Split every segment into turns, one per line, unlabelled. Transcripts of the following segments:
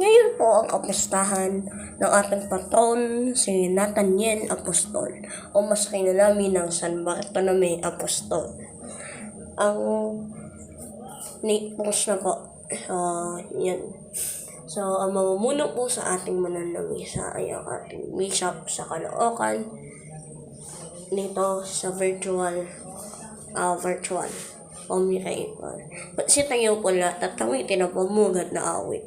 Ngayon po ang kapistahan ng ating patron, si Nathaniel Apostol, o mas kinalamin ng San Bartolome Apostol. Ang post na po, yan. So, ang mamumuno po sa ating mananamisa ay ang ating bishop sa Caloocan, nito sa virtual pamiraipon. Pagsitayo po lahat at tawitin ang pamugad na awit.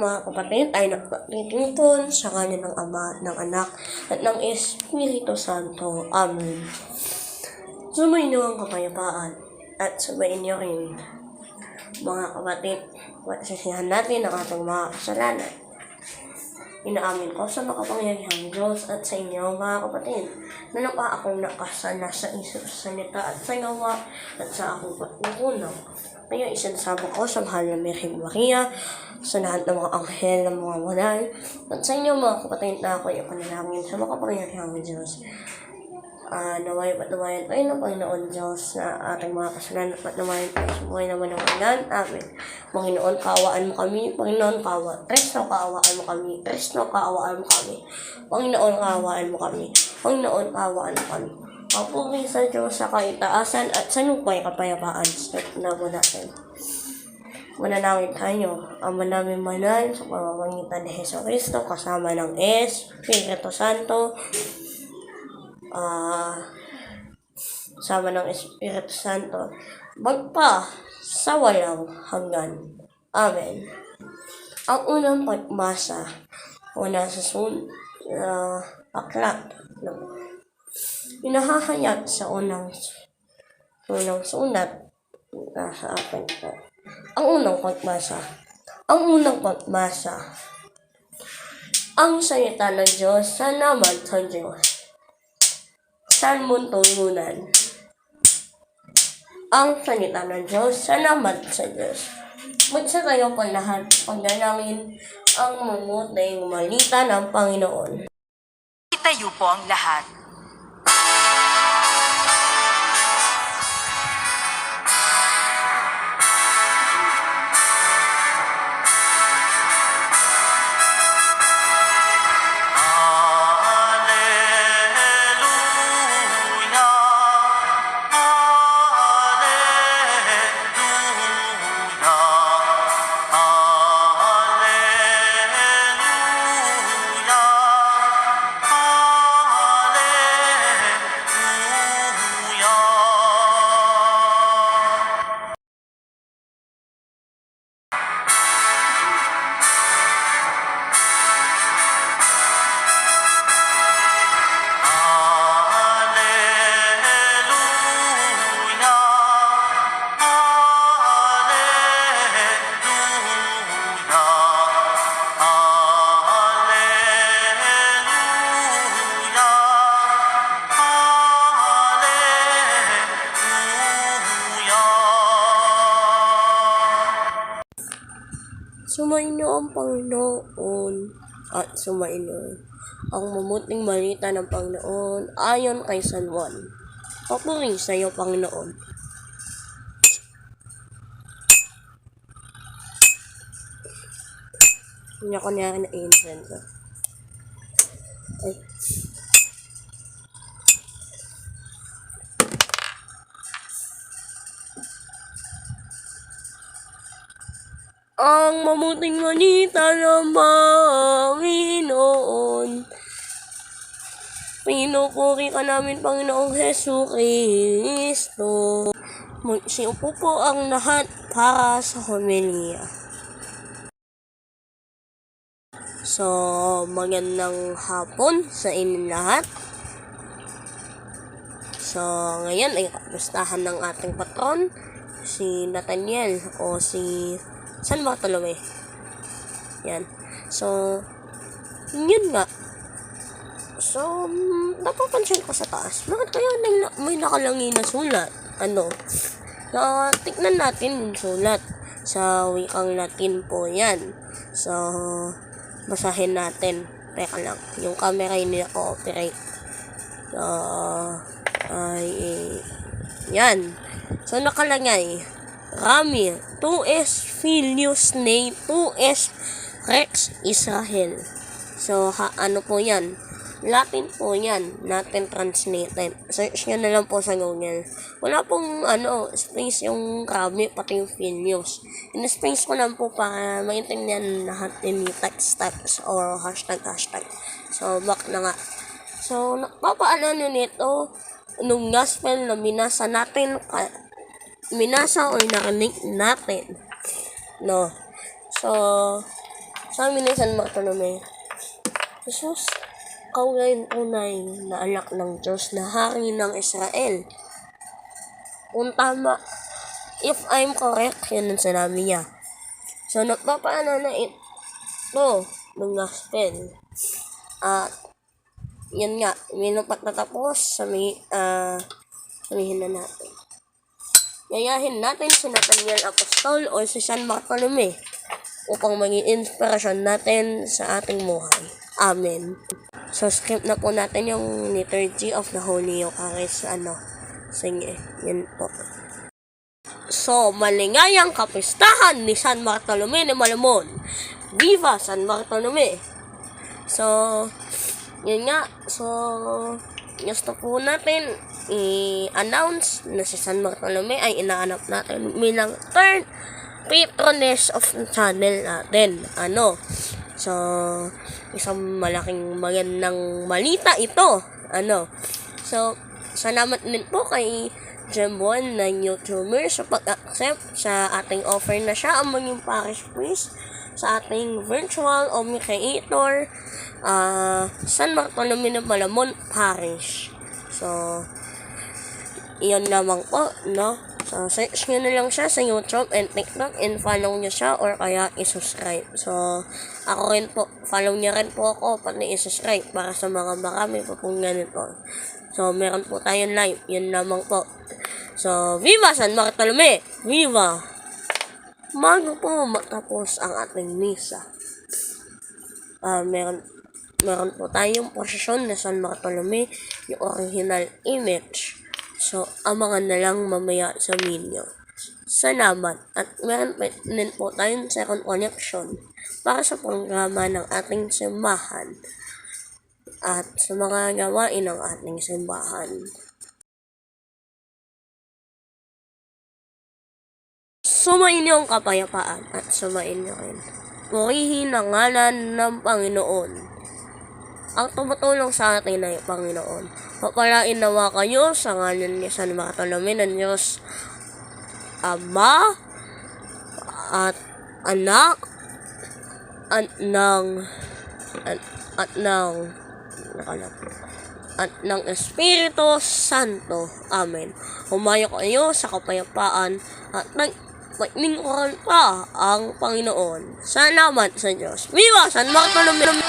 Mga kapatid, ay nagpatitipon sa kanya ng Ama, ng Anak, at ng Espiritu Santo. Amen. Sumayin niyo ang kapayapaan at sumayin niyo rin, mga kapatid, pagsisihan natin ang ating mga kasalanan. Inaamin ko sa makapangyarihang Diyos at sa inyo, mga kapatid, na napa akong nakasala sa isip, sa salita at sa gawa at sa akong pagkukulang. Kaya isinasama ko sa mahal na Birhen Maria, sa lahat ng mga anghel ng mga banal, at sa inyo, mga kapatid, na ako'y ipanalangin sa makapangyarihang Diyos. Naway patnubayan tayo ng Panginoon Diyos na ating mga kasalanan at patnubayan tayo sa buhay naman ng kanan. Amen. Panginoon, kaawaan mo kami. Panginoon, Kristo, kaawaan mo kami. Kristo, kaawaan mo kami. Panginoon, kaawaan mo kami. Panginoon, kaawaan mo kami. Papuri sa Diyos sa kaitaasan at sa lupa'y kapayapaan. Start na po natin. Mananangin tayo. Ama namin manal sa pamamagitan ni Hesus Kristo kasama ng Espiritu Santo. Sama ng Espiritu Santo, magpa sa walang hanggan. Amen. Ang unang pagmasa o nasa aklat. Inahahayag sa unang sulat sa akin po. Ang unang pagbasa. Ang salita ng Diyos, salamat sa Diyos. Salmon tungtunan. Ang salita ng Diyos, salamat sa Diyos. Magsagayo po lahat, pagdalangin ang mabuting balita ng Panginoon.
Itayo po ang lahat.
Sumainyo ang Panginoon at sumainyo ang mabuting balita ng Panginoon ayon kay San Juan. Papuri sa iyo, Panginoon. Hindi ako niya na-incense. Ay. Ang mabuting balita ng Panginoon. Pinupuri ka namin, Panginoong Hesus Kristo. Magsiupo po ang lahat para sa homilya. So, magandang hapon sa inyong lahat. So, ngayon ay kamustahan ng ating patron, si Nathaniel o si San Bartolome. Yan. So, yun nga. So, napapansin ko sa taas. Bakit kaya may nakalangi na sulat? Tignan natin yung sulat. Sa wikang Latin po yan. So, basahin natin. Teka lang. Yung camera hindi na-cooperate. Yan. So, nakalagay. Rami, tues filius nei, tues rex Israel. So, ano po yan? Latin po yan. Latin translated. Search nyo na lang po sa Google. Wala pong, space yung Rami, pati yung filius. In-space ko lang po para maintindihan lahat yung text or hashtag. So, back na nga. So, napapaalala nito, nung gospel na minasa o narinig natin. No. So, sabi ni San Bartolome, Jesus, ikaw ngayon tunay na anak ng Diyos na hari ng Israel. Kung tama, if I'm correct, yun ang sinabi niya. So, nagpapaalala ito ng gospel. Yan nga, may natatapos, sabihin na natin. Yayahin natin si Nathaniel Apostol o si San Bartolome upang maging inspirasyon natin sa ating buhay. Amen. So, skip na po natin yung Liturgy of the Holy Eucharist. Sige, yan po. So, maligayang kapistahan ni San Bartolome de Malamon. Viva San Bartolome! So, yun nga. So, gusto po natin i-announce na si San Bartolome ay inaanap natin bilang third patroness of the channel natin. So, isang malaking magandang balita ito. So, salamat din po kay Jembon na YouTuber sa pag-accept sa ating offer na siya ang maging parish priest sa ating virtual Omni Creator, San Bartolome de Malamon Parish. So, iyon lamang po, no? So, search nyo na lang siya sa YouTube and TikTok and follow nyo siya or kaya isubscribe. So, ako rin po, follow nyo rin po ako pati isubscribe para sa mga marami po pong ganito. So, meron po tayong live. Yun lamang po. So, Viva San Bartolome! Viva! Bago po matapos ang ating misa, meron po tayong posisyon na San Bartolome, yung original image. So, abangan na lang mamaya sa video. Salamat. At meron din po tayong second connection para sa programa ng ating simbahan at sa mga gawain ng ating simbahan. Sumayin niyo ang kapayapaan at sumayin niyo rin. Purihin ang ngalan ng Panginoon. Ang tumutulong sa atin ay Panginoon. Papalain nawa kayo sa ngalan ni San Bartolome ng Diyos, Ama, at Anak, at ng Espiritu Santo. Amen. Humayo kayo sa kapayapaan at maglingkuran pa ang Panginoon. Salamat sa Diyos. Viva San Bartolome!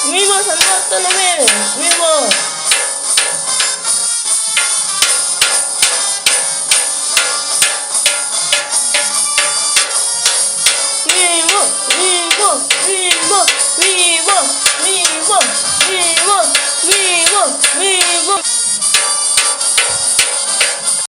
Viva San Bartolome! Viva!